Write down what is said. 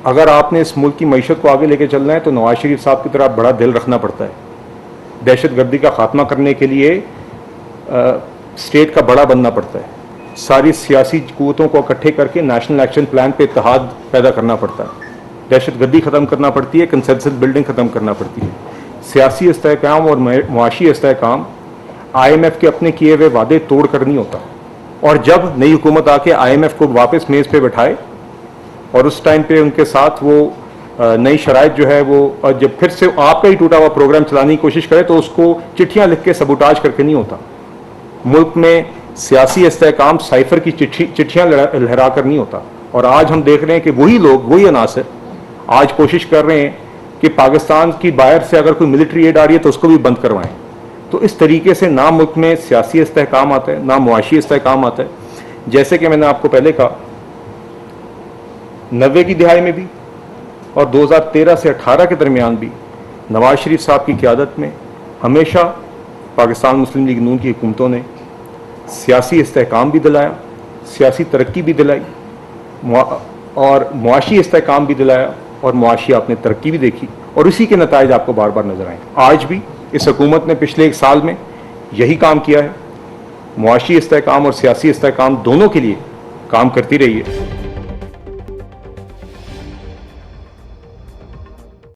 अगर आपने इस मुल्क की मईशत को आगे लेके चलना है तो नवाज शरीफ साहब की तरह बड़ा दिल रखना पड़ता है। दहशतगर्दी का खात्मा करने के लिए स्टेट का बड़ा बनना पड़ता है। सारी सियासी कुव्वतों को इकट्ठे करके नेशनल एक्शन प्लान पे इत्तेहाद पैदा करना पड़ता है। दहशतगर्दी ख़त्म करना पड़ती है, कंसेंसस बिल्डिंग ख़त्म करना पड़ती है। सियासी इस्तेहकाम और मुआशी इस्तेहकाम IMF के अपने किए हुए वादे तोड़ कर नहीं होता। और जब नई हुकूमत आके IMF को वापस मेज़ पे बैठाए और उस टाइम पे उनके साथ वो नई शराइत जो है वो, और जब फिर से आपका ही टूटा हुआ प्रोग्राम चलाने की कोशिश करे तो उसको चिट्ठियाँ लिख के सबूटाज करके नहीं होता। मुल्क में सियासी इस्तेहकाम साइफर की चिट्ठियाँ लहरा कर नहीं होता। और आज हम देख रहे हैं कि वही लोग, वही अनासर आज कोशिश कर रहे हैं कि पाकिस्तान की बाहर से अगर कोई मिलिट्री एड आ रही है तो उसको भी बंद करवाएं। तो इस तरीके से ना मुल्क में सियासी इस्तेहकाम आता है, ना मुआशी इस्तेहकाम आता है। जैसे कि मैंने आपको पहले कहा, 90 की दिहाई में भी और 2013 से 18 के दरमियान भी नवाज शरीफ साहब की क़यादत में हमेशा पाकिस्तान मुस्लिम लीग नून की हुकूमतों ने सियासी इस्तेहकाम भी दिलाया, सियासी तरक्की भी दिलाई और मुआशी इस्तेहकाम भी दिलाया और मुआशी आपने तरक्की भी देखी और इसी के नताइज आपको बार बार नजर आए। आज भी इस हुकूमत ने पिछले 1 साल में यही काम किया है, मुआशी इस्तेहकाम और सियासी इस्तेहकाम दोनों के लिए काम करती रही है।